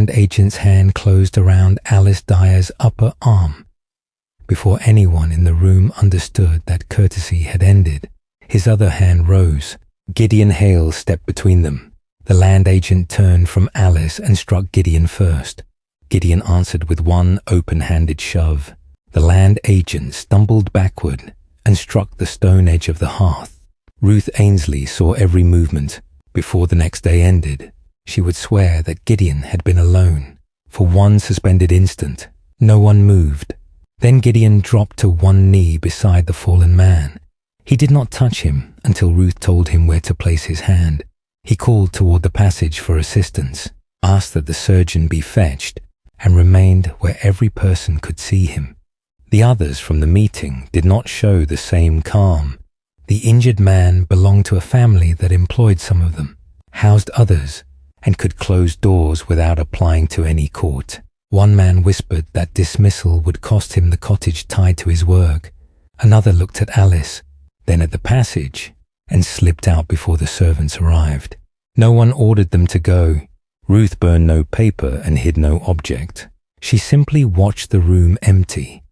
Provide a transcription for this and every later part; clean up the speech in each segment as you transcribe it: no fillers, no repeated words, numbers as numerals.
land agent's hand closed around Alice Dyer's upper arm. Before anyone in the room understood that courtesy had ended, his other hand rose. Gideon Hale stepped between them. The land agent turned from Alice and struck Gideon first. Gideon answered with one open-handed shove. The land agent stumbled backward and struck the stone edge of the hearth. Ruth Ainsley saw every movement. Before the next day ended, she would swear that Gideon had been alone. For one suspended instant, no one moved. Then Gideon dropped to one knee beside the fallen man. He did not touch him until Ruth told him where to place his hand. He called toward the passage for assistance, asked that the surgeon be fetched, and remained where every person could see him. The others from the meeting did not show the same calm. The injured man belonged to a family that employed some of them, housed others, and could close doors without applying to any court. One man whispered that dismissal would cost him the cottage tied to his work. Another looked at Alice, then at the passage, and slipped out before the servants arrived. No one ordered them to go. Ruth burned no paper and hid no object. She simply watched the room empty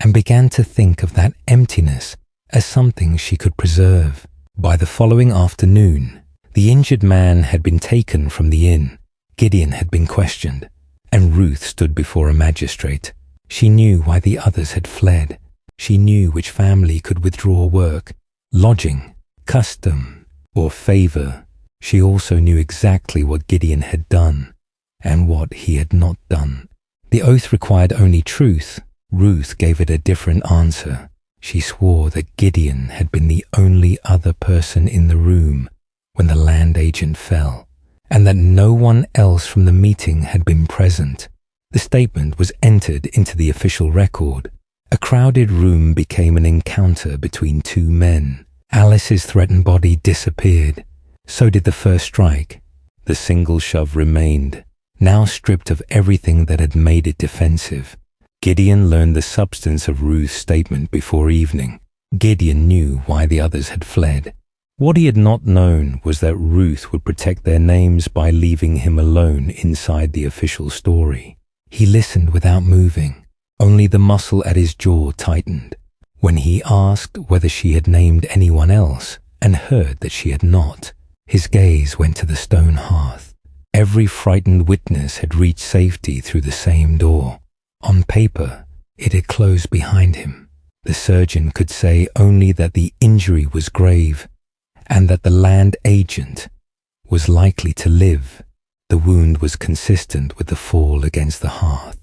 and began to think of that emptiness as something she could preserve. By the following afternoon, the injured man had been taken from the inn. Gideon had been questioned, and Ruth stood before a magistrate. She knew why the others had fled. She knew which family could withdraw work, lodging, custom, or favor. She also knew exactly what Gideon had done and what he had not done. The oath required only truth. Ruth gave it a different answer. She swore that Gideon had been the only other person in the room when the land agent fell, and that no one else from the meeting had been present. The statement was entered into the official record. A crowded room became an encounter between two men. Alice's threatened body disappeared. So did the first strike. The single shove remained, now stripped of everything that had made it defensive. Gideon learned the substance of Ruth's statement before evening. Gideon knew why the others had fled. What he had not known was that Ruth would protect their names by leaving him alone inside the official story. He listened without moving. Only the muscle at his jaw tightened. When he asked whether she had named anyone else and heard that she had not, his gaze went to the stone hearth. Every frightened witness had reached safety through the same door. On paper, it had closed behind him. The surgeon could say only that the injury was grave and that the land agent was likely to live. The wound was consistent with the fall against the hearth.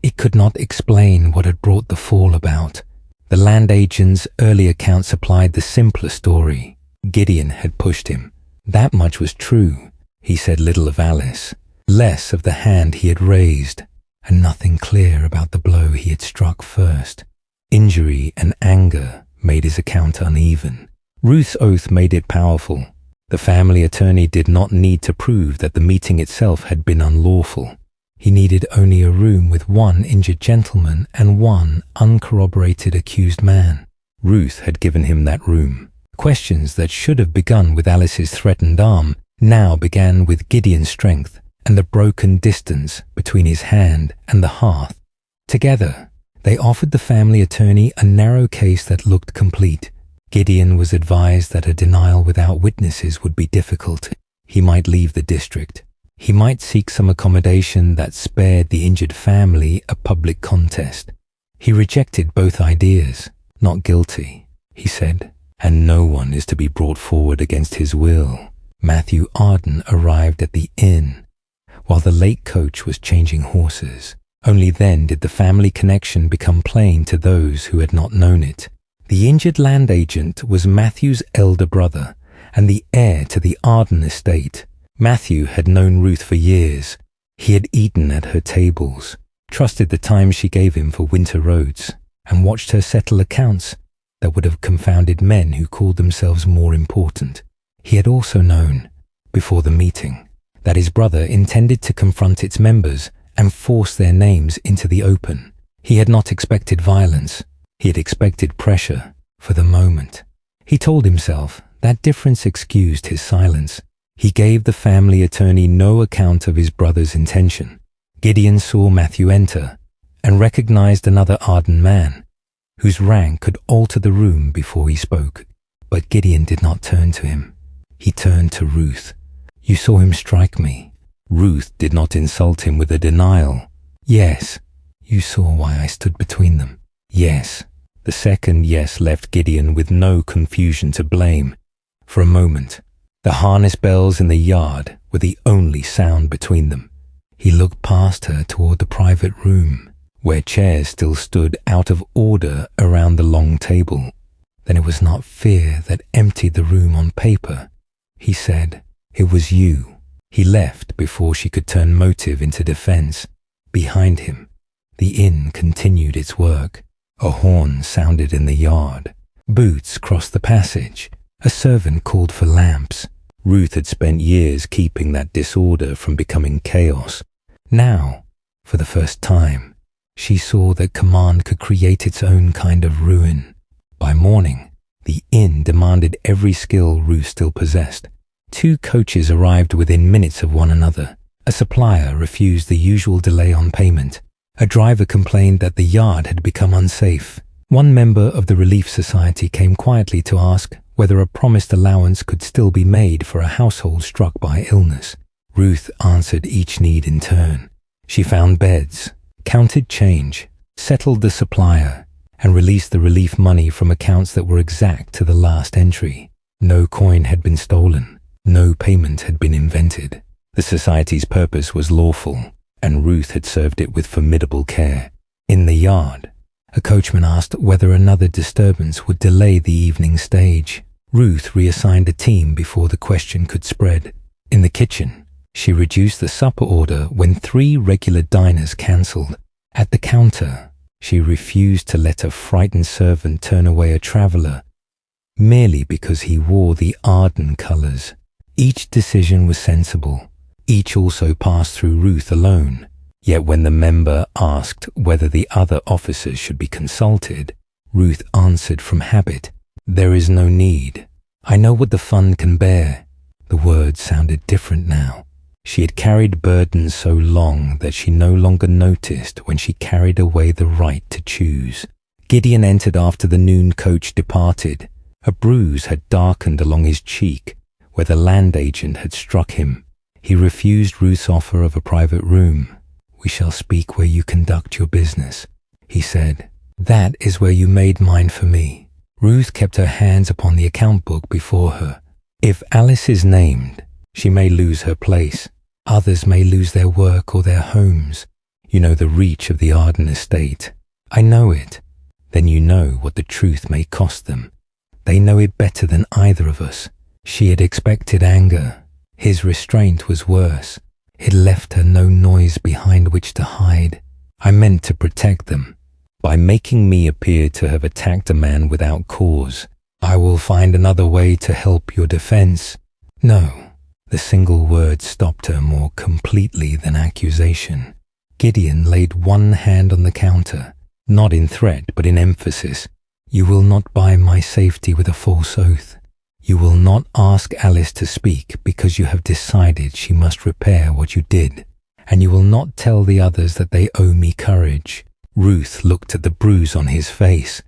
It could not explain what had brought the fall about. The land agent's early account supplied the simpler story. Gideon had pushed him. That much was true. He said little of Alice, less of the hand he had raised, and nothing clear about the blow he had struck first. Injury and anger made his account uneven. Ruth's oath made it powerful. The family attorney did not need to prove that the meeting itself had been unlawful. He needed only a room with one injured gentleman and one uncorroborated accused man. Ruth had given him that room. Questions that should have begun with Alice's threatened arm now began with Gideon's strength and the broken distance between his hand and the hearth. Together, they offered the family attorney a narrow case that looked complete. Gideon was advised that a denial without witnesses would be difficult. He might leave the district. He might seek some accommodation that spared the injured family a public contest. He rejected both ideas. Not guilty, he said, and no one is to be brought forward against his will. Matthew Arden arrived at the inn while the late coach was changing horses. Only then did the family connection become plain to those who had not known it. The injured land agent was Matthew's elder brother and the heir to the Arden estate. Matthew had known Ruth for years. He had eaten at her tables, trusted the time she gave him for winter roads, and watched her settle accounts that would have confounded men who called themselves more important. He had also known, before the meeting, that his brother intended to confront its members and force their names into the open. He had not expected violence. He had expected pressure for the moment. He told himself that difference excused his silence. He gave the family attorney no account of his brother's intention. Gideon saw Matthew enter and recognized another Arden man, whose rank could alter the room before he spoke. But Gideon did not turn to him. He turned to Ruth. "You saw him strike me." Ruth did not insult him with a denial. "Yes, you saw why I stood between them." "Yes." The second yes left Gideon with no confusion to blame. For a moment, the harness bells in the yard were the only sound between them. He looked past her toward the private room, where chairs still stood out of order around the long table. Then it was not fear that emptied the room on paper. He said, "It was you." He left before she could turn motive into defense. Behind him, the inn continued its work. A horn sounded in the yard. Boots crossed the passage. A servant called for lamps. Ruth had spent years keeping that disorder from becoming chaos. Now, for the first time, she saw that command could create its own kind of ruin. By morning, the inn demanded every skill Ruth still possessed. 2 coaches arrived within minutes of one another. A supplier refused the usual delay on payment. A driver complained that the yard had become unsafe. One member of the Relief Society came quietly to ask whether a promised allowance could still be made for a household struck by illness. Ruth answered each need in turn. She found beds, counted change, settled the supplier, and released the relief money from accounts that were exact to the last entry. No coin had been stolen. No payment had been invented. The society's purpose was lawful, and Ruth had served it with formidable care. In the yard, a coachman asked whether another disturbance would delay the evening stage. Ruth reassigned a team before the question could spread. In the kitchen, she reduced the supper order when 3 regular diners cancelled. At the counter, she refused to let a frightened servant turn away a traveller merely because he wore the Arden colours. Each decision was sensible. Each also passed through Ruth alone. Yet when the member asked whether the other officers should be consulted, Ruth answered from habit, "There is no need. I know what the fund can bear." The words sounded different now. She had carried burdens so long that she no longer noticed when she carried away the right to choose. Gideon entered after the noon coach departed. A bruise had darkened along his cheek where the land agent had struck him. He refused Ruth's offer of a private room. "We shall speak where you conduct your business," he said. "That is where you made mine for me." Ruth kept her hands upon the account book before her. "If Alice is named, she may lose her place. Others may lose their work or their homes. You know the reach of the Arden estate. I know it. Then you know what the truth may cost them. They know it better than either of us." She had expected anger. His restraint was worse. It left her no noise behind which to hide. "I meant to protect them. By making me appear to have attacked a man without cause, I will find another way to help your defense." No, the single word stopped her more completely than accusation. Gideon laid one hand on the counter, not in threat but in emphasis. "You will not buy my safety with a false oath. You will not ask Alice to speak because you have decided she must repair what you did, and you will not tell the others that they owe me courage." Ruth looked at the bruise on his face.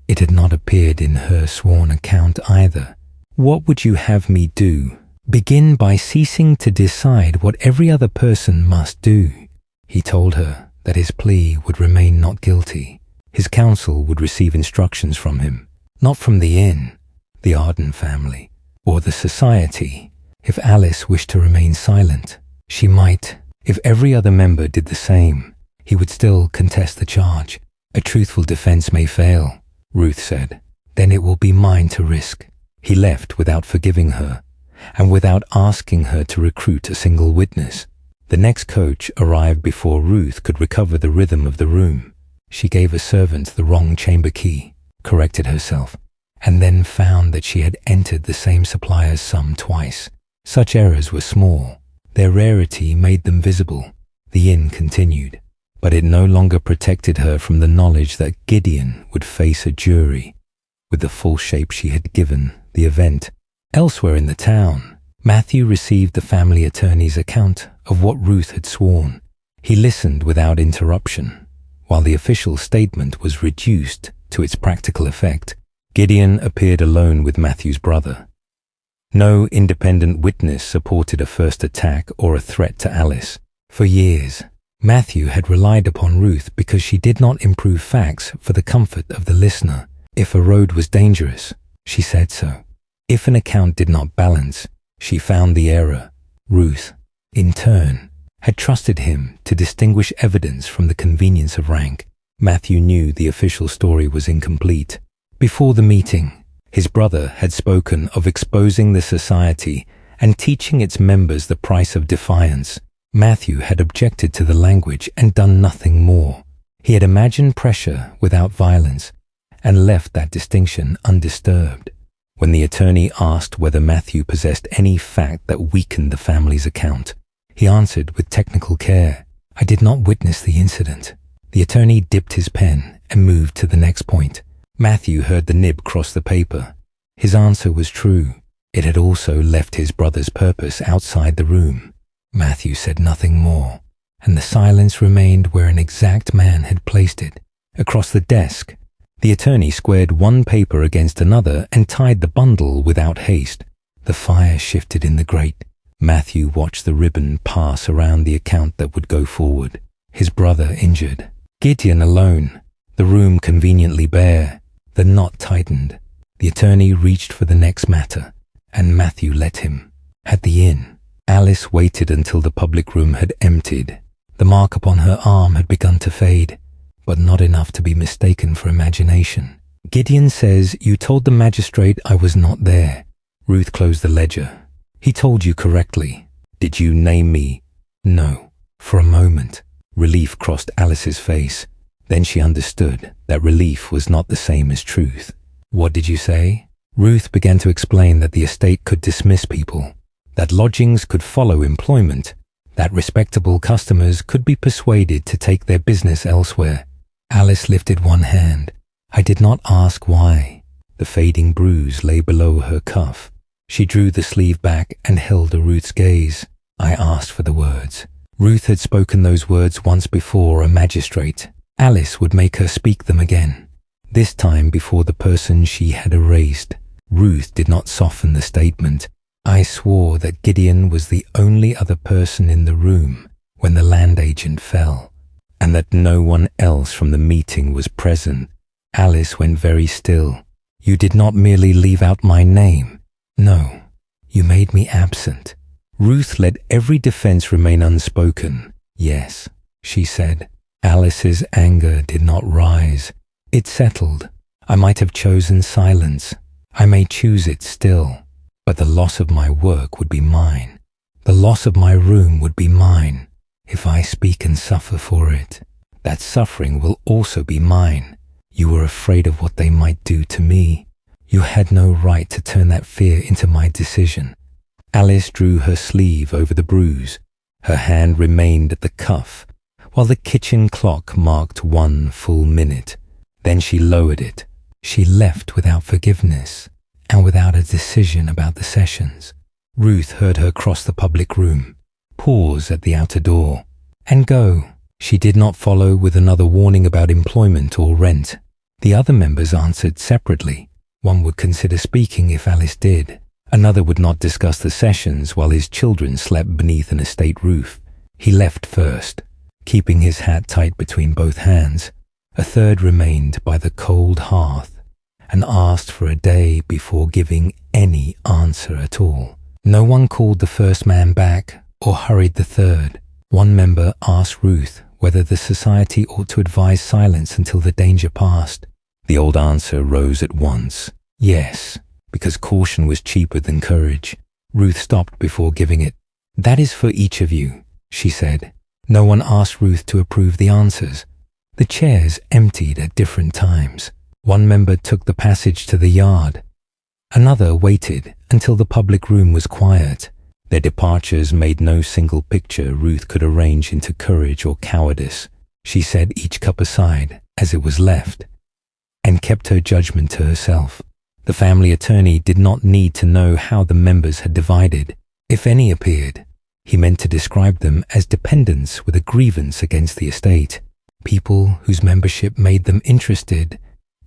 It had not appeared in her sworn account either. "What would you have me do?" "Begin by ceasing to decide what every other person must do." He told her that his plea would remain not guilty. His counsel would receive instructions from him, not from the inn, the Arden family, or the society. If Alice wished to remain silent, she might. If every other member did the same, he would still contest the charge. "A truthful defense may fail," Ruth said. "Then it will be mine to risk." He left without forgiving her, and without asking her to recruit a single witness. The next coach arrived before Ruth could recover the rhythm of the room. She gave a servant the wrong chamber key, corrected herself, and then found that she had entered the same supplier's sum twice. Such errors were small. Their rarity made them visible. The inn continued, but it no longer protected her from the knowledge that Gideon would face a jury with the false shape she had given the event. Elsewhere in the town, Matthew received the family attorney's account of what Ruth had sworn. He listened without interruption. While the official statement was reduced to its practical effect, Gideon appeared alone with Matthew's brother. No independent witness supported a first attack or a threat to Alice. For years, Matthew had relied upon Ruth because she did not improve facts for the comfort of the listener. If a road was dangerous, she said so. If an account did not balance, she found the error. Ruth, in turn, had trusted him to distinguish evidence from the convenience of rank. Matthew knew the official story was incomplete. Before the meeting, his brother had spoken of exposing the society and teaching its members the price of defiance. Matthew had objected to the language and done nothing more. He had imagined pressure without violence and left that distinction undisturbed. When the attorney asked whether Matthew possessed any fact that weakened the family's account, he answered with technical care, "I did not witness the incident." The attorney dipped his pen and moved to the next point. Matthew heard the nib cross the paper. His answer was true. It had also left his brother's purpose outside the room. Matthew said nothing more, and the silence remained where an exact man had placed it. Across the desk, the attorney squared one paper against another and tied the bundle without haste. The fire shifted in the grate. Matthew watched the ribbon pass around the account that would go forward. His brother injured. Gideon alone. The room conveniently bare. The knot tightened. The attorney reached for the next matter, and Matthew let him. At the inn, Alice waited until the public room had emptied. The mark upon her arm had begun to fade, but not enough to be mistaken for imagination. "Gideon says you told the magistrate I was not there." Ruth closed the ledger. "He told you correctly. Did you name me?" "No." For a moment, relief crossed Alice's face. Then she understood that relief was not the same as truth. "What did you say?" Ruth began to explain that the estate could dismiss people, that lodgings could follow employment, that respectable customers could be persuaded to take their business elsewhere. Alice lifted one hand. "I did not ask why." The fading bruise lay below her cuff. She drew the sleeve back and held Ruth's gaze. "I asked for the words." Ruth had spoken those words once before a magistrate. Alice would make her speak them again, this time before the person she had erased. Ruth did not soften the statement. "I swore that Gideon was the only other person in the room when the land agent fell, and that no one else from the meeting was present." Alice went very still. "You did not merely leave out my name. No, you made me absent." Ruth let every defense remain unspoken. "Yes," she said. Alice's anger did not rise. It settled. "I might have chosen silence. I may choose it still. But the loss of my work would be mine. The loss of my room would be mine. If I speak and suffer for it, that suffering will also be mine. You were afraid of what they might do to me. You had no right to turn that fear into my decision." Alice drew her sleeve over the bruise. Her hand remained at the cuff, while the kitchen clock marked 1 full minute. Then she lowered it. She left without forgiveness and without a decision about the sessions. Ruth heard her cross the public room, pause at the outer door, and go. She did not follow with another warning about employment or rent. The other members answered separately. One would consider speaking if Alice did. Another would not discuss the sessions while his children slept beneath an estate roof. He left first, keeping his hat tight between both hands. A third remained by the cold hearth and asked for a day before giving any answer at all. No one called the first man back or hurried the third. One member asked Ruth whether the society ought to advise silence until the danger passed. The old answer rose at once. Yes, because caution was cheaper than courage. Ruth stopped before giving it. "That is for each of you," she said. No one asked Ruth to approve the answers. The chairs emptied at different times. One member took the passage to the yard. Another waited until the public room was quiet. Their departures made no single picture Ruth could arrange into courage or cowardice. She set each cup aside as it was left and kept her judgment to herself. The family attorney did not need to know how the members had divided. If any appeared, He meant to describe them as dependents with a grievance against the estate, people whose membership made them interested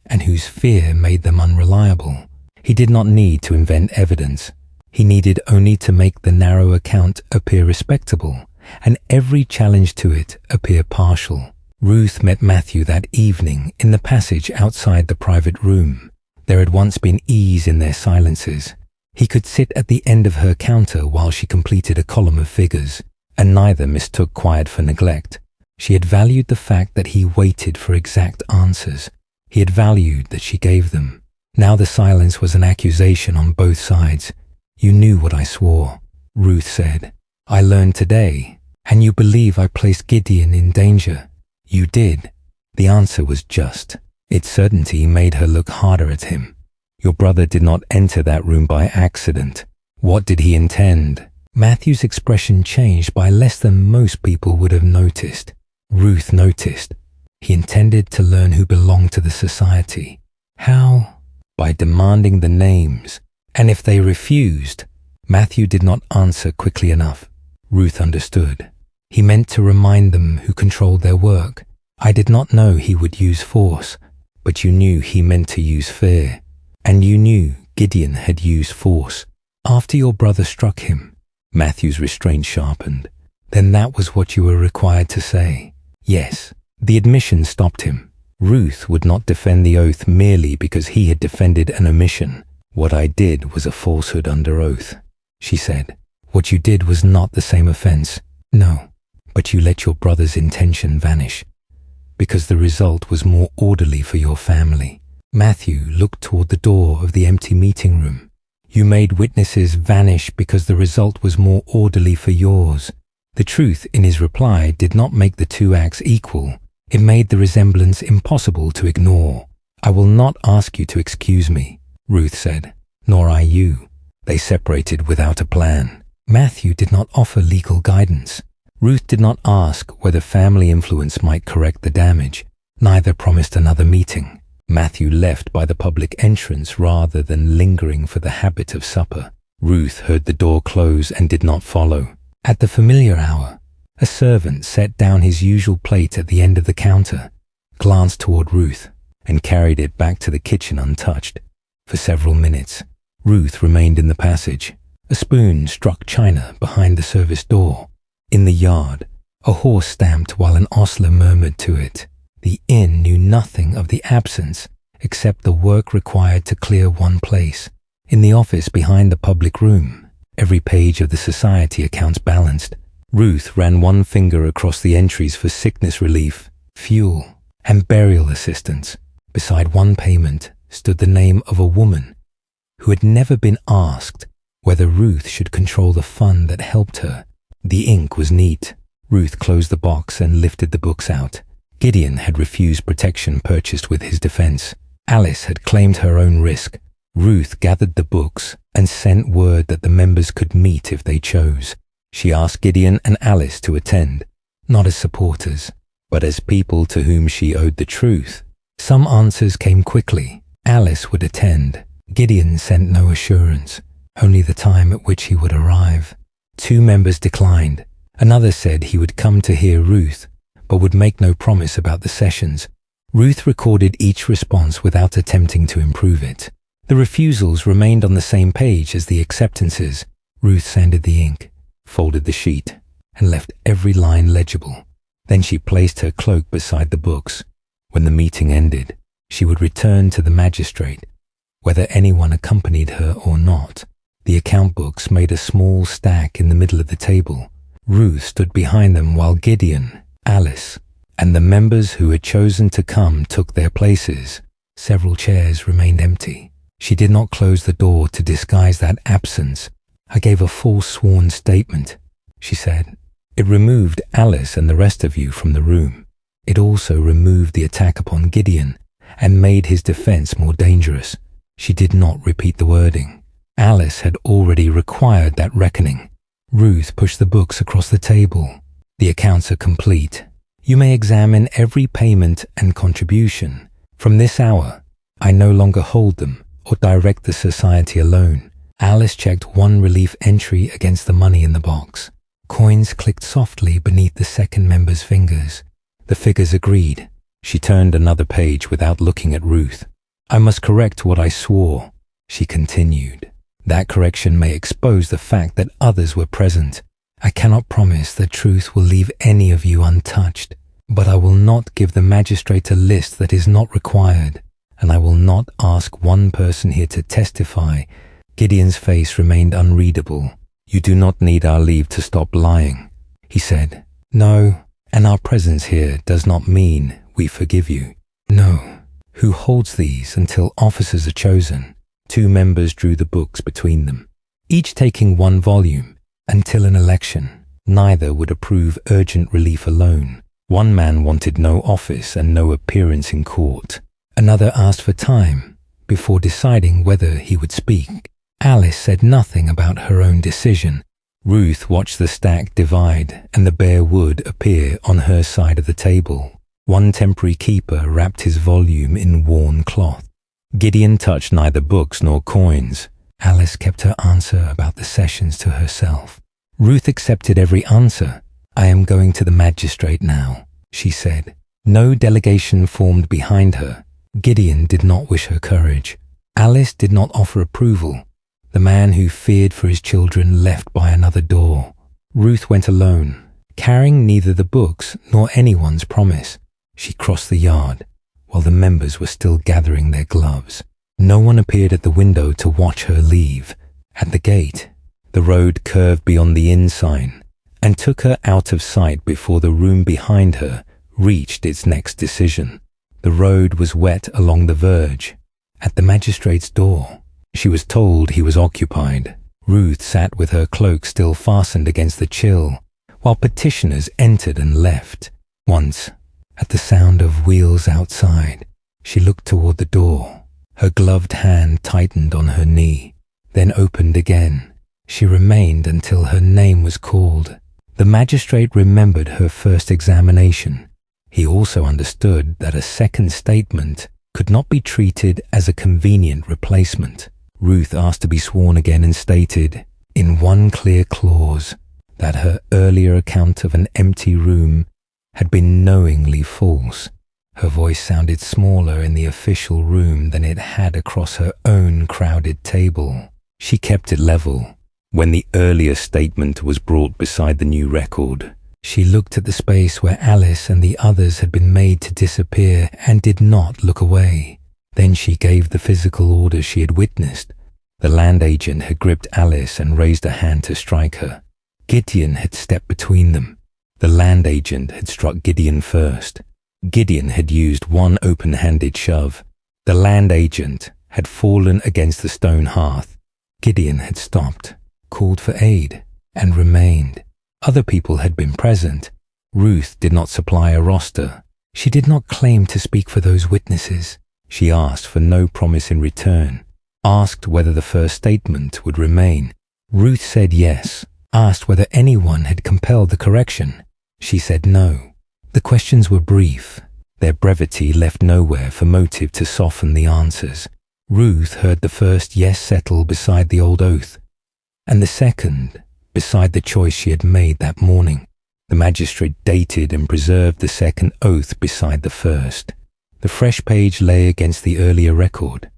and whose fear made them unreliable. He did not need to invent evidence. He needed only to make the narrow account appear respectable and every challenge to it appear partial. Ruth met Matthew that evening in the passage outside the private room. There had once been ease in their silences. He could sit at the end of her counter while she completed a column of figures, and neither mistook quiet for neglect. She had valued the fact that he waited for exact answers. He had valued that she gave them. Now the silence was an accusation on both sides. "You knew what I swore," Ruth said. "I learned today, and you believe I placed Gideon in danger." "You did." The answer was just. Its certainty made her look harder at him. "Your brother did not enter that room by accident. What did he intend?" Matthew's expression changed by less than most people would have noticed. Ruth noticed. He intended to learn who belonged to the society. How? By demanding the names. And if they refused, Matthew did not answer quickly enough. Ruth understood. He meant to remind them who controlled their work. "I did not know he would use force, but you knew he meant to use fear. And you knew Gideon had used force. After your brother struck him," Matthew's restraint sharpened, "then that was what you were required to say." Yes, the admission stopped him. Ruth would not defend the oath merely because he had defended an omission. "What I did was a falsehood under oath," she said. "What you did was not the same offense. No, but you let your brother's intention vanish, because the result was more orderly for your family." Matthew looked toward the door of the empty meeting room. "You made witnesses vanish because the result was more orderly for yours." The truth in his reply did not make the two acts equal. It made the resemblance impossible to ignore. "I will not ask you to excuse me," Ruth said, "nor I you." They separated without a plan. Matthew did not offer legal guidance. Ruth did not ask whether family influence might correct the damage. Neither promised another meeting. Matthew left by the public entrance rather than lingering for the habit of supper. Ruth heard the door close and did not follow. At the familiar hour, a servant set down his usual plate at the end of the counter, glanced toward Ruth, and carried it back to the kitchen untouched. For several minutes, Ruth remained in the passage. A spoon struck china behind the service door. In the yard, a horse stamped while an ostler murmured to it. The inn knew nothing of the absence except the work required to clear one place. In the office behind the public room, every page of the society accounts balanced. Ruth ran one finger across the entries for sickness relief, fuel, and burial assistance. Beside one payment stood the name of a woman who had never been asked whether Ruth should control the fund that helped her. The ink was neat. Ruth closed the box and lifted the books out. Gideon had refused protection purchased with his defense. Alice had claimed her own risk. Ruth gathered the books and sent word that the members could meet if they chose. She asked Gideon and Alice to attend, not as supporters, but as people to whom she owed the truth. Some answers came quickly. Alice would attend. Gideon sent no assurance, only the time at which he would arrive. 2 members declined. Another said he would come to hear Ruth, but would make no promise about the sessions. Ruth recorded each response without attempting to improve it. The refusals remained on the same page as the acceptances. Ruth sanded the ink, folded the sheet, and left every line legible. Then she placed her cloak beside the books. When the meeting ended, she would return to the magistrate, whether anyone accompanied her or not. The account books made a small stack in the middle of the table. Ruth stood behind them while Gideon, Alice, and the members who had chosen to come took their places. Several chairs remained empty. She did not close the door to disguise that absence. "I gave a full sworn statement," she said. "It removed Alice and the rest of you from the room. It also removed the attack upon Gideon and made his defense more dangerous." She did not repeat the wording. Alice had already required that reckoning. Ruth pushed the books across the table. "The accounts are complete. You may examine every payment and contribution. From this hour, I no longer hold them or direct the society alone." Alice checked one relief entry against the money in the box. Coins clicked softly beneath the second member's fingers. The figures agreed. She turned another page without looking at Ruth. "I must correct what I swore," she continued. "That correction may expose the fact that others were present. I cannot promise that truth will leave any of you untouched, but I will not give the magistrate a list that is not required, and I will not ask one person here to testify." Gideon's face remained unreadable. "You do not need our leave to stop lying," he said. "No, and our presence here does not mean we forgive you." "No. Who holds these until officers are chosen?" Two members drew the books between them, each taking one volume. Until an election, neither would approve urgent relief alone. One man wanted no office and no appearance in court. Another asked for time before deciding whether he would speak. Alice said nothing about her own decision. Ruth watched the stack divide and the bare wood appear on her side of the table. One temporary keeper wrapped his volume in worn cloth. Gideon touched neither books nor coins. Alice kept her answer about the sessions to herself. Ruth accepted every answer. "I am going to the magistrate now," she said. No delegation formed behind her. Gideon did not wish her courage. Alice did not offer approval. The man who feared for his children left by another door. Ruth went alone, carrying neither the books nor anyone's promise. She crossed the yard while the members were still gathering their gloves. No one appeared at the window to watch her leave. At the gate, the road curved beyond the inn sign and took her out of sight before the room behind her reached its next decision. The road was wet along the verge. At the magistrate's door, she was told he was occupied. Ruth sat with her cloak still fastened against the chill, while petitioners entered and left. Once, at the sound of wheels outside, she looked toward the door. Her gloved hand tightened on her knee, then opened again. She remained until her name was called. The magistrate remembered her first examination. He also understood that a second statement could not be treated as a convenient replacement. Ruth asked to be sworn again and stated, in one clear clause, that her earlier account of an empty room had been knowingly false. Her voice sounded smaller in the official room than it had across her own crowded table. She kept it level. When the earlier statement was brought beside the new record, she looked at the space where Alice and the others had been made to disappear and did not look away. Then she gave the physical order she had witnessed. The land agent had gripped Alice and raised a hand to strike her. Gideon had stepped between them. The land agent had struck Gideon first. Gideon had used one open-handed shove. The land agent had fallen against the stone hearth. Gideon had stopped, called for aid, and remained. Other people had been present. Ruth did not supply a roster. She did not claim to speak for those witnesses. She asked for no promise in return, asked whether the first statement would remain. Ruth said yes, asked whether anyone had compelled the correction. She said no. The questions were brief. Their brevity left nowhere for motive to soften the answers. Ruth heard the first yes settle beside the old oath, and the second beside the choice she had made that morning. The magistrate dated and preserved the second oath beside the first. The fresh page lay against the earlier record.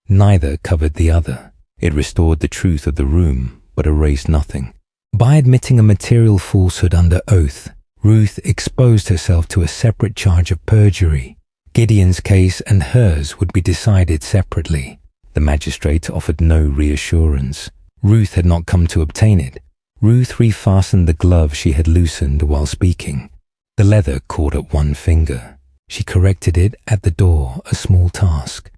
Neither covered the other. It restored the truth of the room, but erased nothing. By admitting a material falsehood under oath, Ruth exposed herself to a separate charge of perjury. Gideon's case and hers would be decided separately. The magistrate offered no reassurance. Ruth had not come to obtain it. Ruth refastened the glove she had loosened while speaking. The leather caught at one finger. She corrected it at the door, a small task,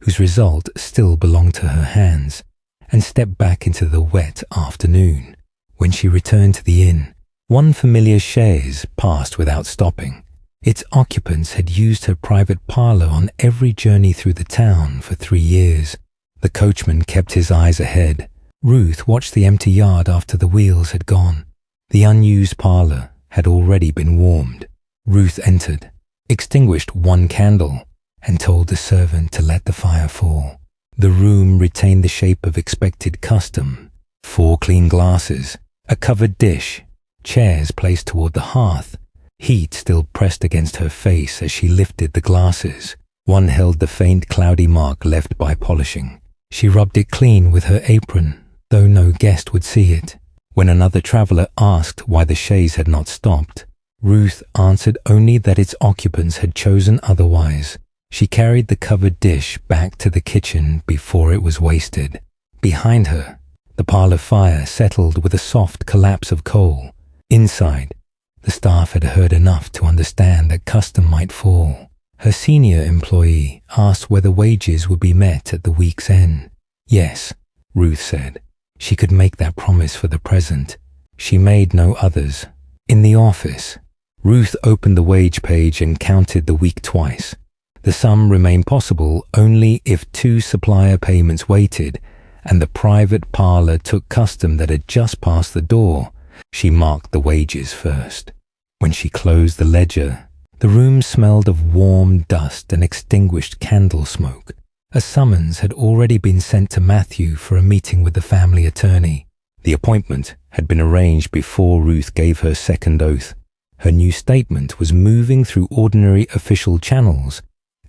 whose result still belonged to her hands, and stepped back into the wet afternoon. When she returned to the inn, one familiar chaise passed without stopping. Its occupants had used her private parlour on every journey through the town for 3 years. The coachman kept his eyes ahead. Ruth watched the empty yard after the wheels had gone. The unused parlour had already been warmed. Ruth entered, extinguished one candle, and told the servant to let the fire fall. The room retained the shape of expected custom. 4 clean glasses, a covered dish, chairs placed toward the hearth, heat still pressed against her face as she lifted the glasses. One held the faint cloudy mark left by polishing. She rubbed it clean with her apron, though no guest would see it. When another traveller asked why the chaise had not stopped, Ruth answered only that its occupants had chosen otherwise. She carried the covered dish back to the kitchen before it was wasted. Behind her, the parlour fire settled with a soft collapse of coal. Inside, the staff had heard enough to understand that custom might fall. Her senior employee asked whether wages would be met at the week's end. Yes, Ruth said. She could make that promise for the present. She made no others. In the office, Ruth opened the wage page and counted the week twice. The sum remained possible only if 2 supplier payments waited and the private parlour took custom that had just passed the door. She marked the wages first. When she closed the ledger, the room smelled of warm dust and extinguished candle smoke. A summons had already been sent to Matthew for a meeting with the family attorney. The appointment had been arranged before Ruth gave her second oath. Her new statement was moving through ordinary official channels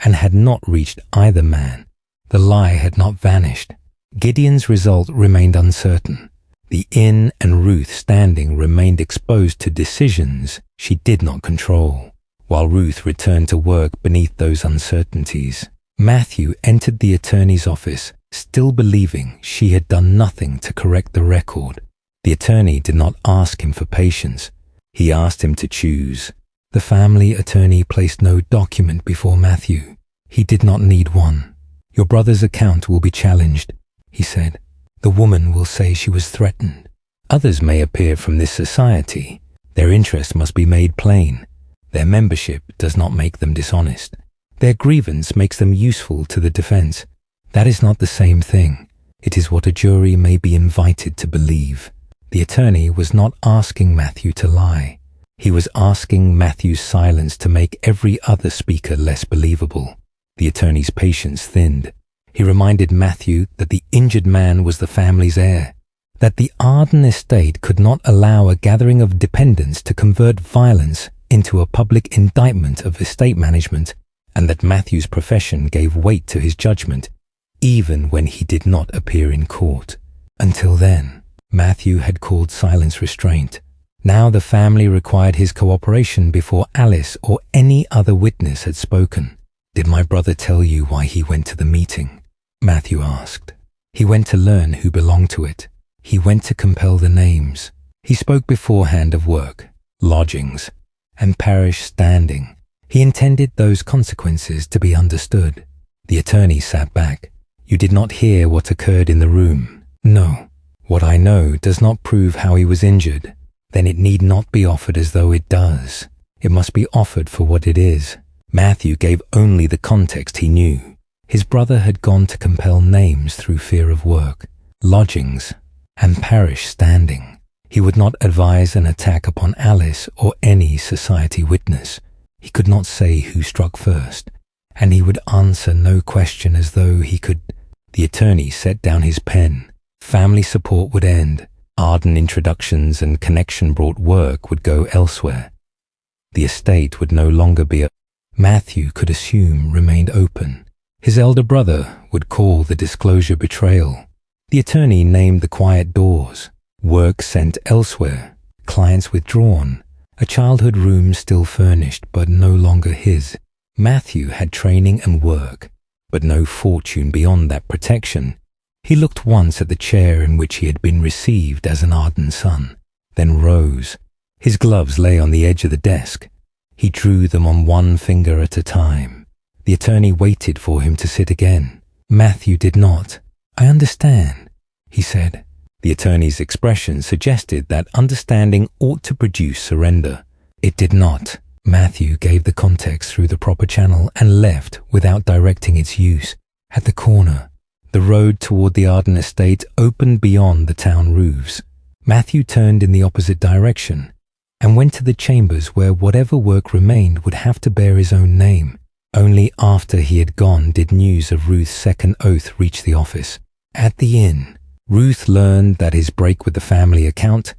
and had not reached either man. The lie had not vanished. Gideon's result remained uncertain. The inn and Ruth standing remained exposed to decisions she did not control. While Ruth returned to work beneath those uncertainties, Matthew entered the attorney's office, still believing she had done nothing to correct the record. The attorney did not ask him for patience. He asked him to choose. The family attorney placed no document before Matthew. He did not need one. "Your brother's account will be challenged," he said. "The woman will say she was threatened. Others may appear from this society. Their interest must be made plain. Their membership does not make them dishonest. Their grievance makes them useful to the defense. That is not the same thing. It is what a jury may be invited to believe." The attorney was not asking Matthew to lie. He was asking Matthew's silence to make every other speaker less believable. The attorney's patience thinned. He reminded Matthew that the injured man was the family's heir, that the Arden estate could not allow a gathering of dependents to convert violence into a public indictment of estate management, and that Matthew's profession gave weight to his judgment, even when he did not appear in court. Until then, Matthew had called silence restraint. Now the family required his cooperation before Alice or any other witness had spoken. "Did my brother tell you why he went to the meeting?" Matthew asked. "He went to learn who belonged to it. He went to compel the names. He spoke beforehand of work, lodgings, and parish standing. He intended those consequences to be understood." The attorney sat back. "You did not hear what occurred in the room?" "No. What I know does not prove how he was injured. Then it need not be offered as though it does. It must be offered for what it is." Matthew gave only the context he knew. His brother had gone to compel names through fear of work, lodgings, and parish standing. He would not advise an attack upon Alice or any society witness. He could not say who struck first, and he would answer no question as though he could. The attorney set down his pen. Family support would end. Arden introductions and connection brought work would go elsewhere. The estate would no longer be a Matthew could assume remained open. His elder brother would call the disclosure betrayal. The attorney named the quiet doors. Work sent elsewhere. Clients withdrawn. A childhood room still furnished but no longer his. Matthew had training and work, but no fortune beyond that protection. He looked once at the chair in which he had been received as an Arden son, then rose. His gloves lay on the edge of the desk. He drew them on one finger at a time. The attorney waited for him to sit again. Matthew did not. "I understand," he said. The attorney's expression suggested that understanding ought to produce surrender. It did not. Matthew gave the context through the proper channel and left without directing its use. At the corner, the road toward the Arden estate opened beyond the town roofs. Matthew turned in the opposite direction and went to the chambers where whatever work remained would have to bear his own name. Only after he had gone did news of Ruth's second oath reach the office. At the inn, Ruth learned that his break with the family account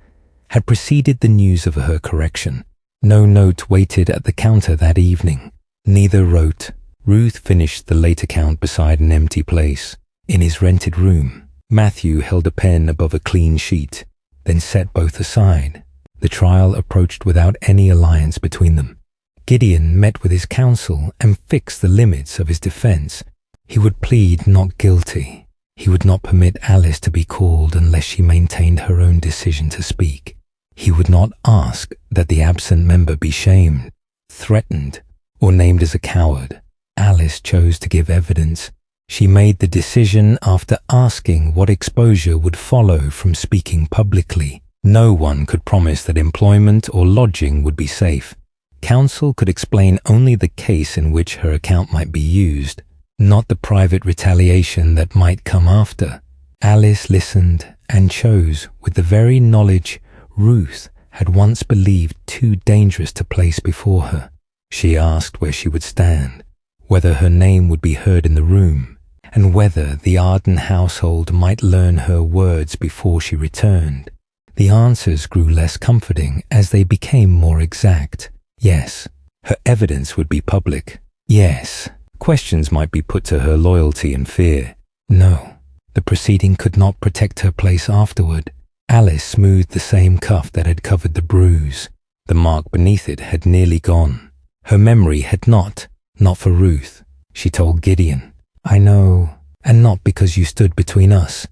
had preceded the news of her correction. No note waited at the counter that evening. Neither wrote. Ruth finished the late account beside an empty place. In his rented room, Matthew held a pen above a clean sheet, then set both aside. The trial approached without any alliance between them. Gideon met with his counsel and fixed the limits of his defense. He would plead not guilty. He would not permit Alice to be called unless she maintained her own decision to speak. He would not ask that the absent member be shamed, threatened, or named as a coward. Alice chose to give evidence. She made the decision after asking what exposure would follow from speaking publicly. No one could promise that employment or lodging would be safe. Counsel could explain only the case in which her account might be used, not the private retaliation that might come after. Alice listened and chose with the very knowledge Ruth had once believed too dangerous to place before her. She asked where she would stand, whether her name would be heard in the room, and whether the Arden household might learn her words before she returned. The answers grew less comforting as they became more exact. Yes, her evidence would be public. Yes, questions might be put to her loyalty and fear. No, the proceeding could not protect her place afterward. Alice smoothed the same cuff that had covered the bruise. The mark beneath it had nearly gone. Her memory had not for Ruth. She told Gideon, "I know, and not because you stood between us,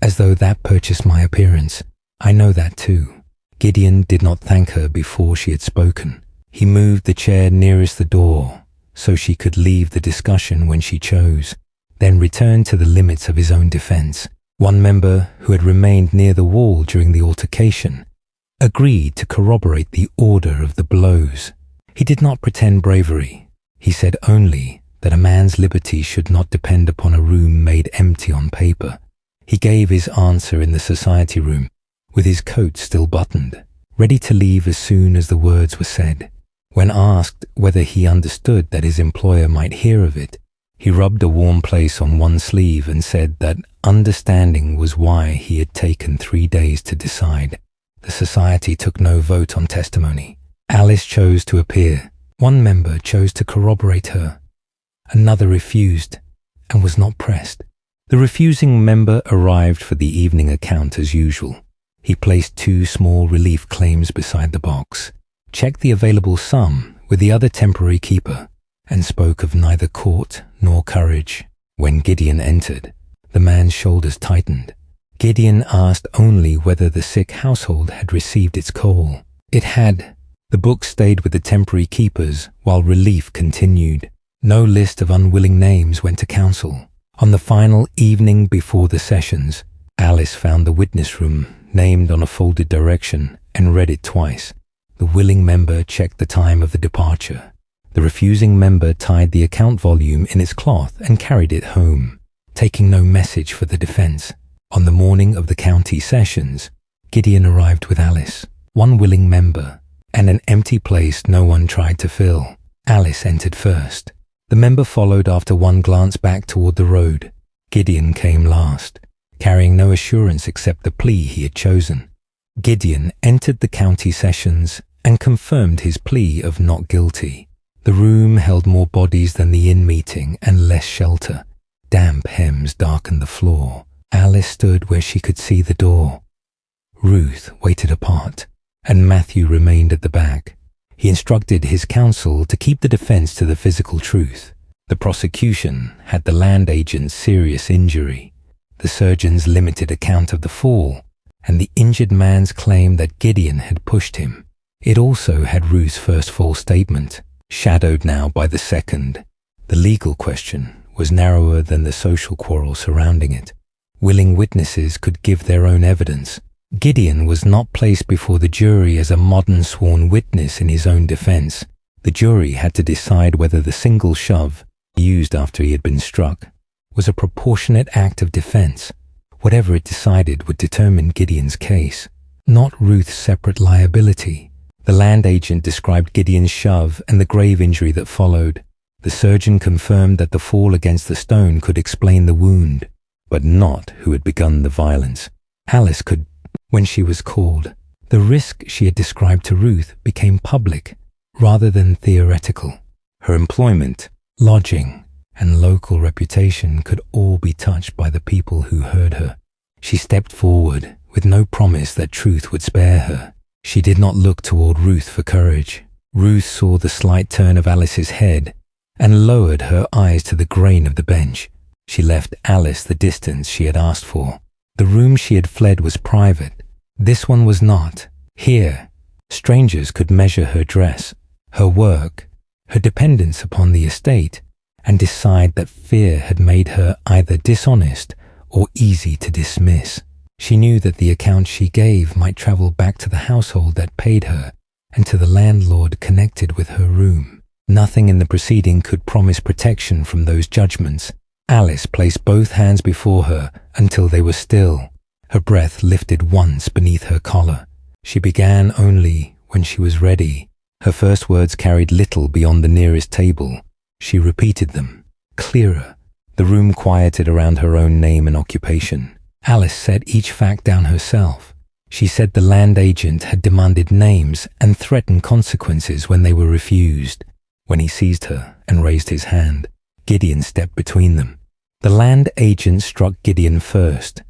as though that purchased my appearance. I know that too." Gideon did not thank her before she had spoken. He moved the chair nearest the door so she could leave the discussion when she chose, then returned to the limits of his own defense. One member, who had remained near the wall during the altercation, agreed to corroborate the order of the blows. He did not pretend bravery. He said only that a man's liberty should not depend upon a room made empty on paper. He gave his answer in the society room, with his coat still buttoned, ready to leave as soon as the words were said. When asked whether he understood that his employer might hear of it, he rubbed a warm place on one sleeve and said that understanding was why he had taken 3 days to decide. The society took no vote on testimony. Alice chose to appear. One member chose to corroborate her. Another refused and was not pressed. The refusing member arrived for the evening account as usual. He placed 2 small relief claims beside the box, checked the available sum with the other temporary keeper, and spoke of neither court nor courage. When Gideon entered, the man's shoulders tightened. Gideon asked only whether the sick household had received its call. It had. The book stayed with the temporary keepers while relief continued. No list of unwilling names went to counsel. On the final evening before the sessions, Alice found the witness room named on a folded direction and read it twice. The willing member checked the time of the departure. The refusing member tied the account volume in its cloth and carried it home, taking no message for the defense. On the morning of the county sessions, Gideon arrived with Alice, one willing member, and an empty place no one tried to fill. Alice entered first. The member followed after one glance back toward the road. Gideon came last, carrying no assurance except the plea he had chosen. Gideon entered the county sessions and confirmed his plea of not guilty. The room held more bodies than the inn meeting and less shelter. Damp hems darkened the floor. Alice stood where she could see the door. Ruth waited apart, and Matthew remained at the back. He instructed his counsel to keep the defense to the physical truth. The prosecution had the land agent's serious injury, the surgeon's limited account of the fall, and the injured man's claim that Gideon had pushed him. It also had Ruth's first false statement, shadowed now by the second. The legal question was narrower than the social quarrel surrounding it. Willing witnesses could give their own evidence. Gideon was not placed before the jury as a modern sworn witness in his own defense. The jury had to decide whether the single shove, used after he had been struck, was a proportionate act of defense. Whatever it decided would determine Gideon's case, not Ruth's separate liability. The land agent described Gideon's shove and the grave injury that followed. The surgeon confirmed that the fall against the stone could explain the wound, but not who had begun the violence. Alice could. When she was called, The risk she had described to Ruth became public rather than theoretical. Her employment, lodging, and local reputation could all be touched by the people who heard her. She stepped forward with no promise that truth would spare her. She did not look toward Ruth for courage. Ruth saw the slight turn of Alice's head and lowered her eyes to the grain of the bench. She left Alice the distance she had asked for. The room she had fled was private. This one was not. Here, strangers could measure her dress, her work, her dependence upon the estate, and decide that fear had made her either dishonest or easy to dismiss. She knew that the account she gave might travel back to the household that paid her and to the landlord connected with her room. Nothing in the proceeding could promise protection from those judgments. Alice placed both hands before her until they were still. Her breath lifted once beneath her collar. She began only when she was ready. Her first words carried little beyond the nearest table. She repeated them, clearer. The room quieted around her own name and occupation. Alice set each fact down herself. She said the land agent had demanded names and threatened consequences when they were refused. When he seized her and raised his hand, Gideon stepped between them. The land agent struck Gideon first.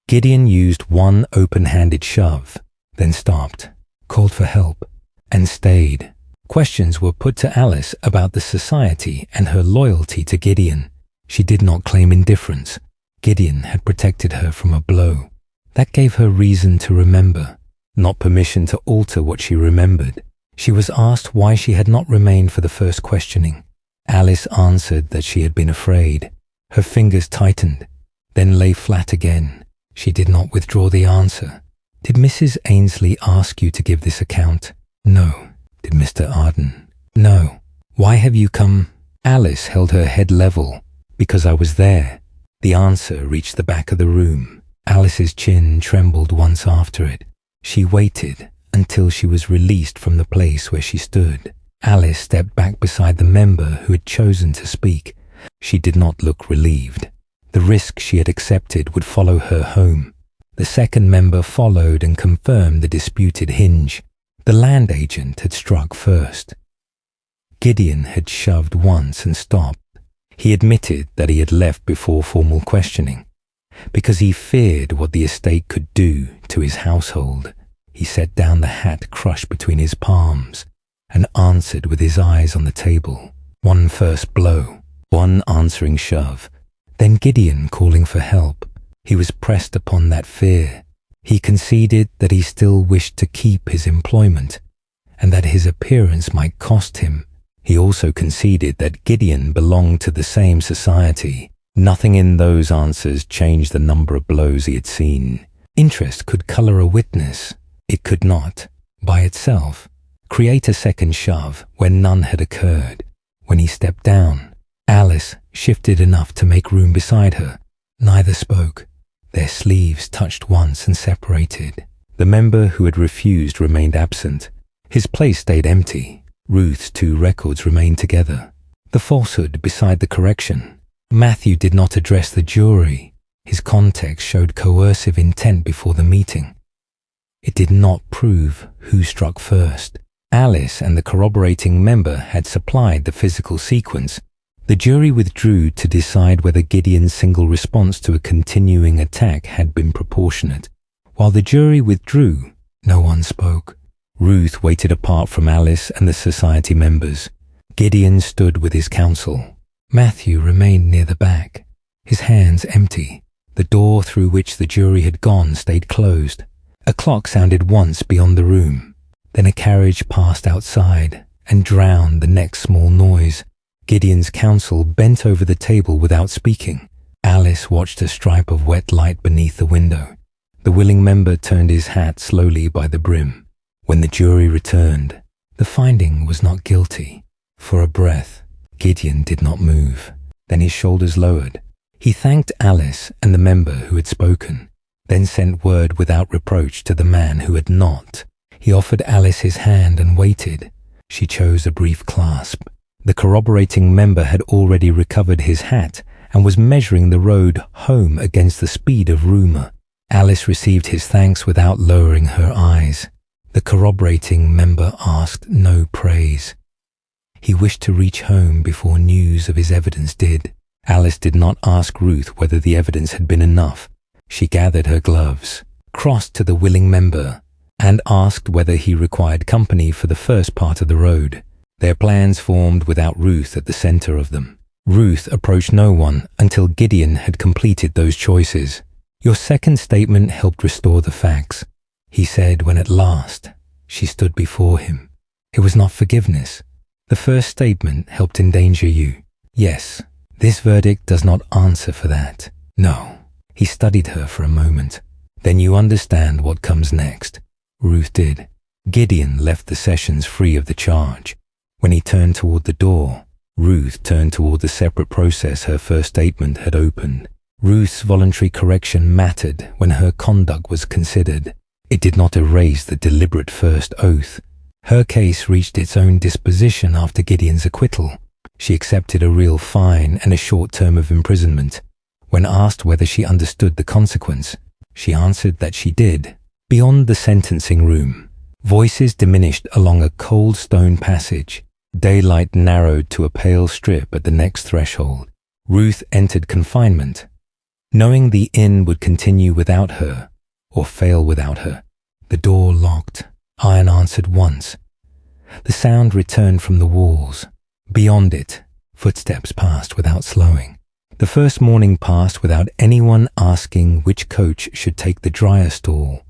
Gideon used one open-handed shove, then stopped, called for help, and stayed. Questions were put to Alice about the society and her loyalty to Gideon. She did not claim indifference. Gideon had protected her from a blow. That gave her reason to remember, not permission to alter what she remembered. She was asked why she had not remained for the first questioning. Alice answered that she had been afraid. Her fingers tightened, then lay flat again. She did not withdraw the answer. Did Mrs. Ainsley ask you to give this account? No. Did Mr. Arden? No. Why have you come? Alice held her head level. Because I was there. The answer reached the back of the room. Alice's chin trembled once after it. She waited until she was released from the place where she stood. Alice stepped back beside the member who had chosen to speak. She did not look relieved. The risk she had accepted would follow her home. The second member followed and confirmed the disputed hinge. The land agent had struck first. Gideon had shoved once and stopped. He admitted that he had left before formal questioning, because he feared what the estate could do to his household. He set down the hat crushed between his palms and answered with his eyes on the table. One first blow, one answering shove, then Gideon calling for help. He was pressed upon that fear. He conceded that he still wished to keep his employment and that his appearance might cost him. He also conceded that Gideon belonged to the same society. Nothing in those answers changed the number of blows he had seen. Interest could color a witness. It could not, by itself, create a second shove when none had occurred. When he stepped down, Alice shifted enough to make room beside her. Neither spoke. Their sleeves touched once and separated. The member who had refused remained absent. His place stayed empty. Ruth's two records remained together. The falsehood beside the correction. Matthew did not address the jury. His context showed coercive intent before the meeting. It did not prove who struck first. Alice and the corroborating member had supplied the physical sequence. The jury withdrew to decide whether Gideon's single response to a continuing attack had been proportionate. While the jury withdrew, no one spoke. Ruth waited apart from Alice and the society members. Gideon stood with his counsel. Matthew remained near the back, his hands empty. The door through which the jury had gone stayed closed. A clock sounded once beyond the room. Then a carriage passed outside and drowned the next small noise. Gideon's counsel bent over the table without speaking. Alice watched a stripe of wet light beneath the window. The willing member turned his hat slowly by the brim. When the jury returned, the finding was not guilty. For a breath, Gideon did not move. Then his shoulders lowered. He thanked Alice and the member who had spoken, then sent word without reproach to the man who had not. He offered Alice his hand and waited. She chose a brief clasp. The corroborating member had already recovered his hat and was measuring the road home against the speed of rumour. Alice received his thanks without lowering her eyes. The corroborating member asked no praise. He wished to reach home before news of his evidence did. Alice did not ask Ruth whether the evidence had been enough. She gathered her gloves, crossed to the willing member, and asked whether he required company for the first part of the road. Their plans formed without Ruth at the center of them. Ruth approached no one until Gideon had completed those choices. "Your second statement helped restore the facts," he said when at last she stood before him. "It was not forgiveness. The first statement helped endanger you. Yes, this verdict does not answer for that. No." He studied her for a moment. "Then you understand what comes next." Ruth did. Gideon left the sessions free of the charge. When he turned toward the door, Ruth turned toward the separate process her first statement had opened. Ruth's voluntary correction mattered when her conduct was considered. It did not erase the deliberate first oath. Her case reached its own disposition after Gideon's acquittal. She accepted a real fine and a short term of imprisonment. When asked whether she understood the consequence, she answered that she did. Beyond the sentencing room, voices diminished along a cold stone passage. Daylight narrowed to a pale strip at the next threshold. Ruth entered confinement, knowing the inn would continue without her, or fail without her. The door locked. Iron answered once. The sound returned from the walls. Beyond it, footsteps passed without slowing. The first morning passed without anyone asking which coach should take the dryer stall,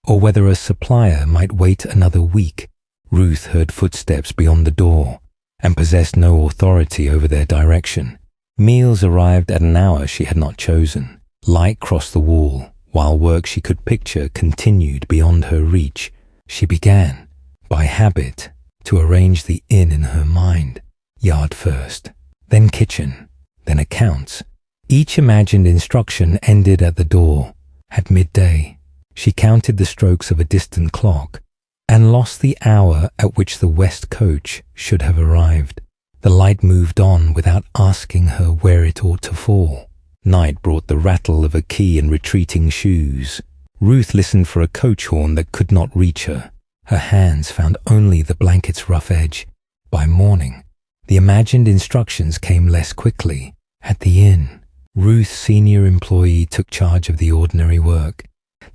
or whether a supplier might wait another week. Ruth heard footsteps beyond the door, and possessed no authority over their direction. Meals arrived at an hour she had not chosen. Light crossed the wall, while work she could picture continued beyond her reach. She began, by habit, to arrange the inn in her mind. Yard first, then kitchen, then accounts. Each imagined instruction ended at the door. At midday, she counted the strokes of a distant clock and lost the hour at which the west coach should have arrived. The light moved on without asking her where it ought to fall. Night brought the rattle of a key and retreating shoes. Ruth listened for a coach horn that could not reach her. Her hands found only the blanket's rough edge. By morning, the imagined instructions came less quickly. At the inn, Ruth's senior employee took charge of the ordinary work.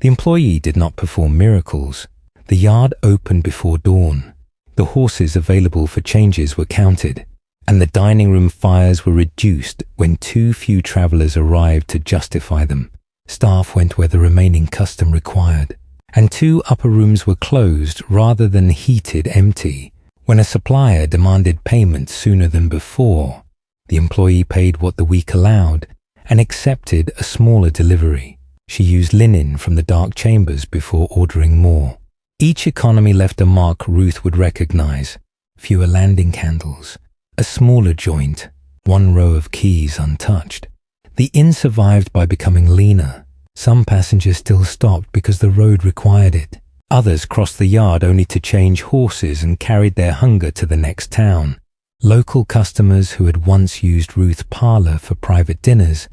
The employee did not perform miracles. The yard opened before dawn. The horses available for changes were counted, and the dining room fires were reduced when too few travelers arrived to justify them. Staff went where the remaining custom required, and 2 upper rooms were closed rather than heated empty. When a supplier demanded payment sooner than before, the employee paid what the week allowed and accepted a smaller delivery. She used linen from the dark chambers before ordering more. Each economy left a mark Ruth would recognize. Fewer landing candles, a smaller joint, 1 row of keys untouched. The inn survived by becoming leaner. Some passengers still stopped because the road required it. Others crossed the yard only to change horses and carried their hunger to the next town. Local customers who had once used Ruth's parlor for private dinners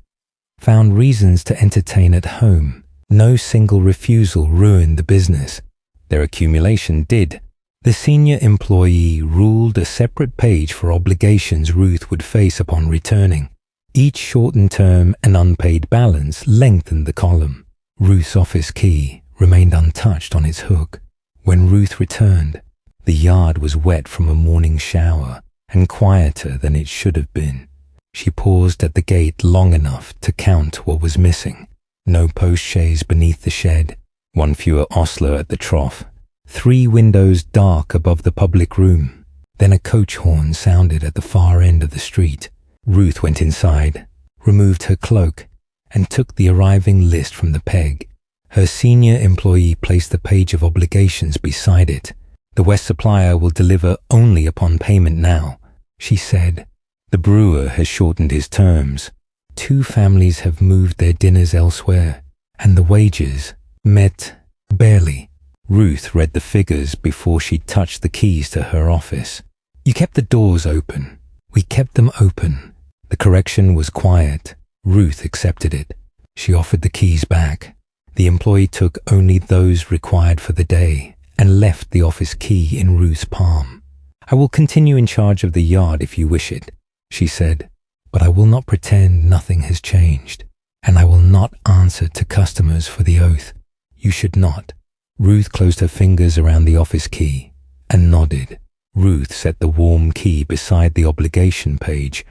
found reasons to entertain at home. No single refusal ruined the business. Their accumulation did. The senior employee ruled a separate page for obligations Ruth would face upon returning. Each shortened term and unpaid balance lengthened the column. Ruth's office key remained untouched on its hook. When Ruth returned, the yard was wet from a morning shower and quieter than it should have been. She paused at the gate long enough to count what was missing. No post chaise beneath the shed, 1 fewer ostler at the trough, 3 windows dark above the public room. Then a coach horn sounded at the far end of the street. Ruth went inside, removed her cloak, and took the arriving list from the peg. Her senior employee placed the page of obligations beside it. "The West supplier will deliver only upon payment now," she said. "The brewer has shortened his terms. 2 families have moved their dinners elsewhere, and the wages met barely." Ruth read the figures before she touched the keys to her office. "You kept the doors open. We kept them open." The correction was quiet. Ruth accepted it. She offered the keys back. The employee took only those required for the day and left the office key in Ruth's palm. "I will continue in charge of the yard if you wish it," she said, "but I will not pretend nothing has changed, and I will not answer to customers for the oath. You should not." Ruth closed her fingers around the office key and nodded. Ruth set the warm key beside the obligation page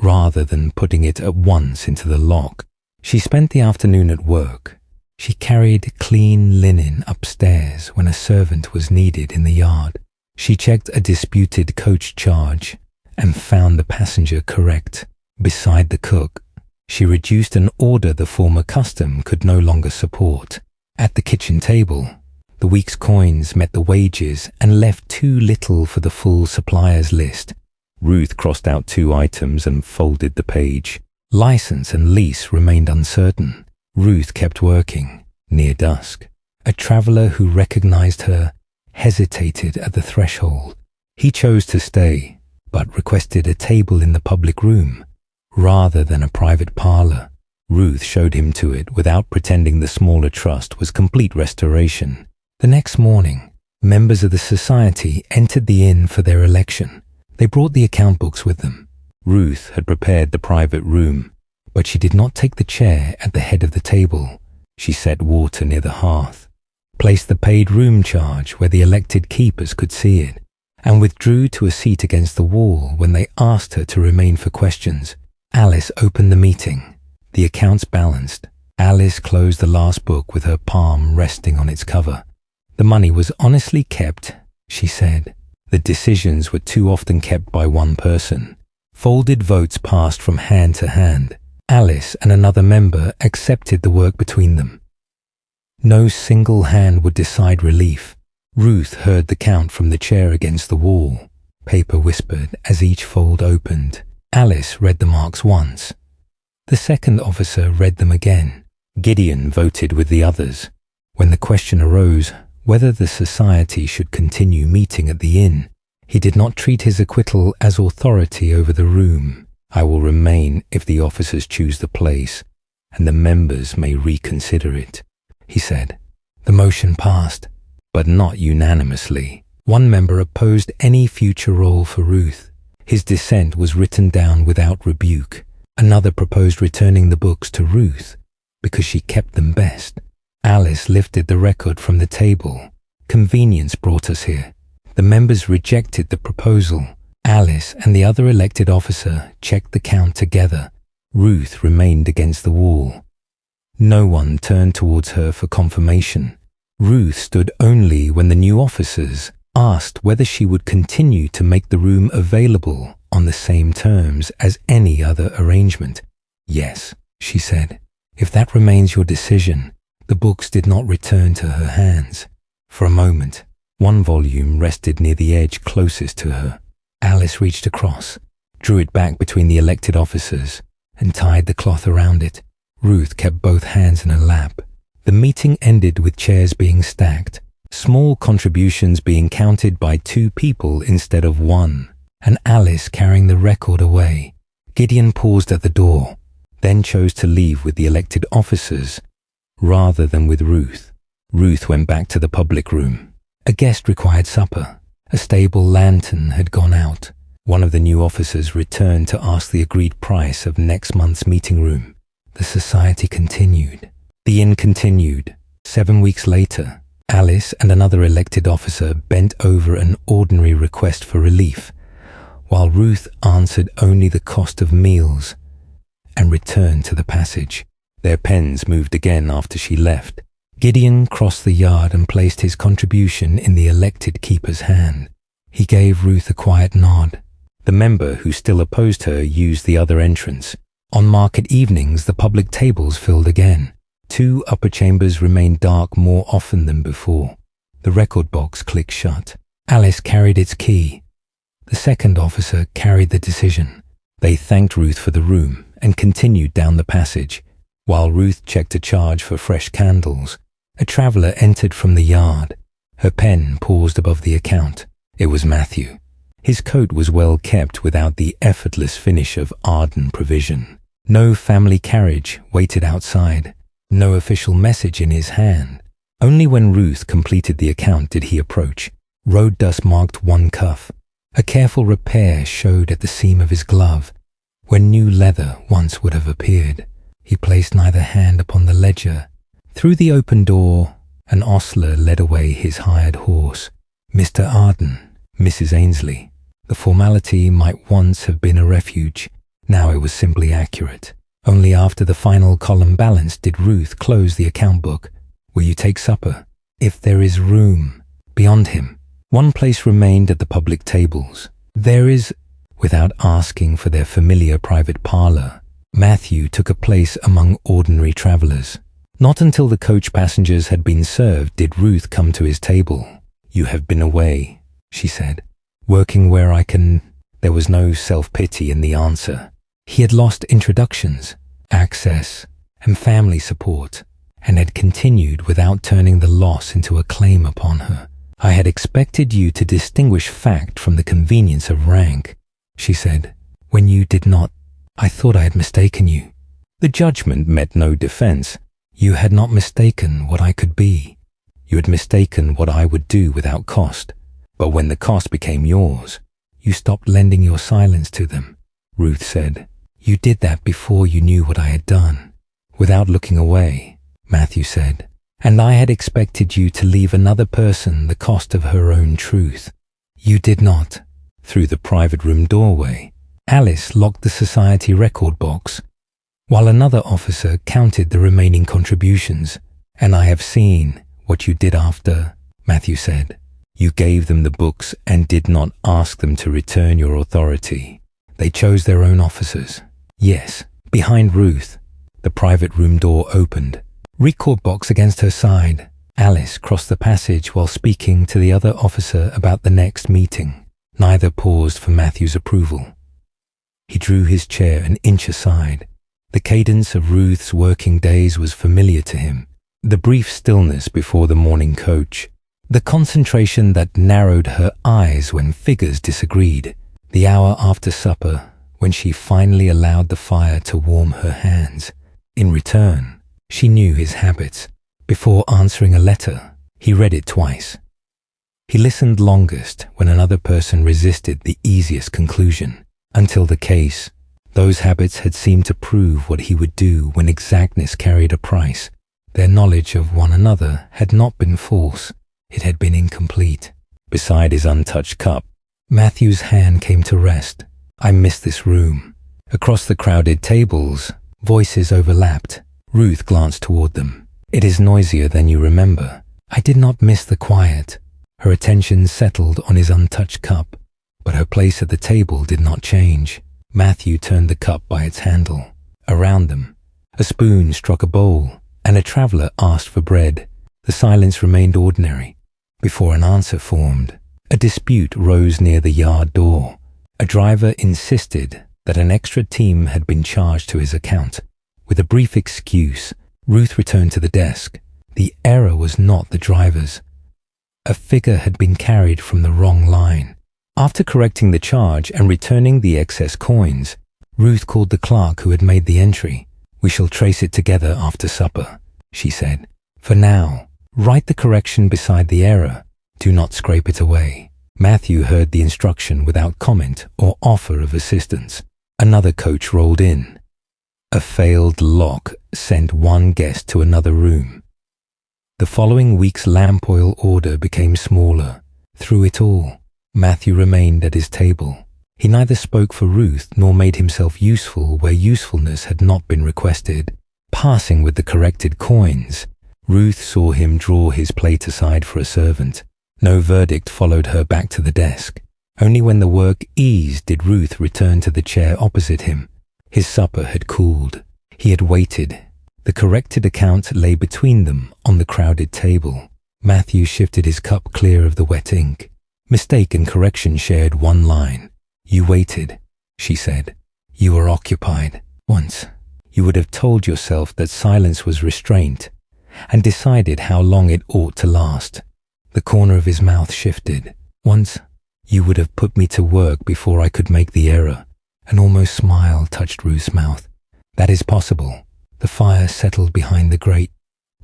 rather than putting it at once into the lock. She spent the afternoon at work. She carried clean linen upstairs when a servant was needed in the yard. She checked a disputed coach charge and found the passenger correct. Beside the cook, she reduced an order the former custom could no longer support. At the kitchen table, the week's coins met the wages and left too little for the full suppliers list. Ruth crossed out 2 items and folded the page. License and lease remained uncertain. Ruth kept working. Near dusk, a traveller who recognized her hesitated at the threshold. He chose to stay, but requested a table in the public room rather than a private parlour. Ruth showed him to it without pretending the smaller trust was complete restoration. The next morning, members of the society entered the inn for their election. They brought the account books with them. Ruth had prepared the private room, but she did not take the chair at the head of the table. She set water near the hearth, placed the paid room charge where the elected keepers could see it, and withdrew to a seat against the wall when they asked her to remain for questions. Alice opened the meeting. The accounts balanced. Alice closed the last book with her palm resting on its cover. "The money was honestly kept," she said. "The decisions were too often kept by one person." Folded votes passed from hand to hand. Alice and another member accepted the work between them. No single hand would decide relief. Ruth heard the count from the chair against the wall. Paper whispered as each fold opened. Alice read the marks once. The second officer read them again. Gideon voted with the others. When the question arose whether the society should continue meeting at the inn, he did not treat his acquittal as authority over the room. "I will remain if the officers choose the place, and the members may reconsider it," he said. The motion passed, but not unanimously. One member opposed any future role for Ruth. His dissent was written down without rebuke. Another proposed returning the books to Ruth because she kept them best. Alice lifted the record from the table. "Convenience brought us here." The members rejected the proposal. Alice and the other elected officer checked the count together. Ruth remained against the wall. No one turned towards her for confirmation. Ruth stood only when the new officers asked whether she would continue to make the room available on the same terms as any other arrangement. "Yes," she said. "If that remains your decision." The books did not return to her hands. For a moment, one volume rested near the edge closest to her. Alice reached across, drew it back between the elected officers, and tied the cloth around it. Ruth kept both hands in her lap. The meeting ended with chairs being stacked, small contributions being counted by 2 people instead of 1, and Alice carrying the record away. Gideon paused at the door, then chose to leave with the elected officers rather than with Ruth. Ruth went back to the public room. A guest required supper. A stable lantern had gone out. One of the new officers returned to ask the agreed price of next month's meeting room. The society continued. The inn continued. 7 weeks later, Alice and another elected officer bent over an ordinary request for relief, while Ruth answered only the cost of meals and returned to the passage. Their pens moved again after she left. Gideon crossed the yard and placed his contribution in the elected keeper's hand. He gave Ruth a quiet nod. The member who still opposed her used the other entrance. On market evenings, the public tables filled again. 2 upper chambers remained dark more often than before. The record box clicked shut. Alice carried its key. The second officer carried the decision. They thanked Ruth for the room and continued down the passage, while Ruth checked a charge for fresh candles. A traveller entered from the yard. Her pen paused above the account. It was Matthew. His coat was well kept without the effortless finish of Arden provision. No family carriage waited outside. no official message in his hand. Only when Ruth completed the account did he approach. Road dust marked one cuff. A careful repair showed at the seam of his glove, where new leather once would have appeared. He placed neither hand upon the ledger. Through the open door, an ostler led away his hired horse. Mr. Arden, Mrs. Ainsley. The formality might once have been a refuge. Now it was simply accurate. Only after the final column balanced did Ruth close the account book. Will you take supper? If there is room. Beyond him, one place remained at the public tables. There is, without asking for their familiar private parlour, Matthew took a place among ordinary travellers. Not until the coach passengers had been served did Ruth come to his table. You have been away, she said, working where I can. There was no self-pity in the answer. He had lost introductions, access, and family support, and had continued without turning the loss into a claim upon her. I had expected you to distinguish fact from the convenience of rank, she said. When you did not, I thought I had mistaken you. The judgment met no defense. You had not mistaken what I could be. You had mistaken what I would do without cost. But when the cost became yours, you stopped lending your silence to them, Ruth said. You did that before you knew what I had done. Without looking away, Matthew said. And I had expected you to leave another person the cost of her own truth. You did not. Through the private room doorway, Alice locked the society record box, while another officer counted the remaining contributions. And I have seen what you did after, Matthew said. You gave them the books and did not ask them to return your authority. They chose their own officers. Yes, behind Ruth, the private room door opened. Record box against her side. Alice crossed the passage while speaking to the other officer about the next meeting. Neither paused for Matthew's approval. He drew his chair an inch aside. The cadence of Ruth's working days was familiar to him. The brief stillness before the morning coach. The concentration that narrowed her eyes when figures disagreed. The hour after supper, when she finally allowed the fire to warm her hands. In return, she knew his habits. Before answering a letter, he read it twice. He listened longest when another person resisted the easiest conclusion. Until the case, those habits had seemed to prove what he would do when exactness carried a price. Their knowledge of one another had not been false. It had been incomplete. Beside his untouched cup, Matthew's hand came to rest. I miss this room. Across the crowded tables, voices overlapped. Ruth glanced toward them. It is noisier than you remember. I did not miss the quiet. Her attention settled on his untouched cup, but her place at the table did not change. Matthew turned the cup by its handle. Around them, a spoon struck a bowl, and a traveller asked for bread. The silence remained ordinary. Before an answer formed, a dispute rose near the yard door. A driver insisted that an extra team had been charged to his account. With a brief excuse, Ruth returned to the desk. The error was not the driver's. A figure had been carried from the wrong line. After correcting the charge and returning the excess coins, Ruth called the clerk who had made the entry. We shall trace it together after supper, she said. For now, write the correction beside the error. Do not scrape it away. Matthew heard the instruction without comment or offer of assistance. Another coach rolled in. A failed lock sent one guest to another room. The following week's lamp oil order became smaller. Through it all, Matthew remained at his table. He neither spoke for Ruth nor made himself useful where usefulness had not been requested. Passing with the corrected coins, Ruth saw him draw his plate aside for a servant. No verdict followed her back to the desk. Only when the work eased did Ruth return to the chair opposite him. His supper had cooled. He had waited. The corrected account lay between them on the crowded table. Matthew shifted his cup clear of the wet ink. Mistake and correction shared one line. You waited, she said. You were occupied. Once, you would have told yourself that silence was restraint and decided how long it ought to last. The corner of his mouth shifted. Once, you would have put me to work before I could make the error. An almost smile touched Ruth's mouth. That is possible, The fire settled behind the grate.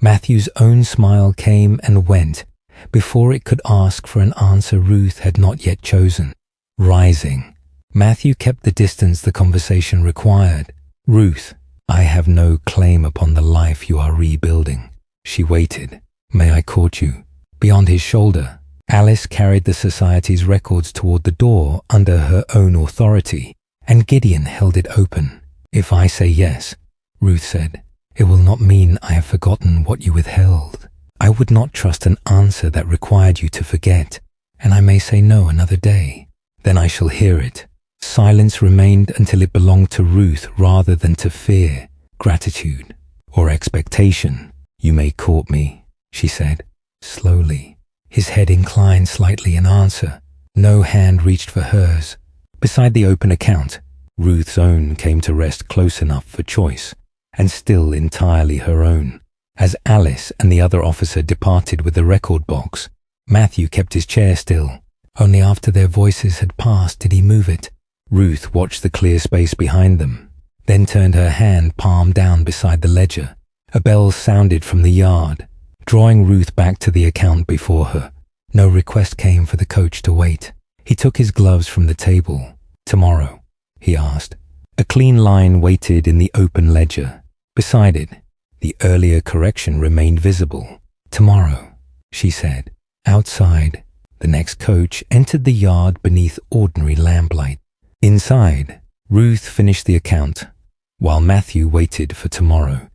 Matthew's own smile came and went. Before it could ask for an answer Ruth had not yet chosen. Rising, Matthew kept the distance the conversation required. "Ruth, I have no claim upon the life you are rebuilding." She waited. "May I court you?" Beyond his shoulder, Alice carried the society's records toward the door under her own authority, and Gideon held it open. "If I say yes," Ruth said, "it will not mean I have forgotten what you withheld. I would not trust an answer that required you to forget, and I may say no another day. Then I shall hear it." Silence remained until it belonged to Ruth rather than to fear, gratitude, or expectation. "You may court me," she said, slowly. His head inclined slightly in answer. No hand reached for hers. Beside the open account, Ruth's own came to rest close enough for choice, and still entirely her own. As Alice and the other officer departed with the record box, Matthew kept his chair still. Only after their voices had passed did he move it. Ruth watched the clear space behind them, then turned her hand palm down beside the ledger. A bell sounded from the yard, drawing Ruth back to the account before her. No request came for the coach to wait. He took his gloves from the table. "Tomorrow?" he asked. A clean line waited in the open ledger. Beside it, the earlier correction remained visible. "Tomorrow," she said. Outside, the next coach entered the yard beneath ordinary lamplight. Inside, Ruth finished the account, while Matthew waited for tomorrow.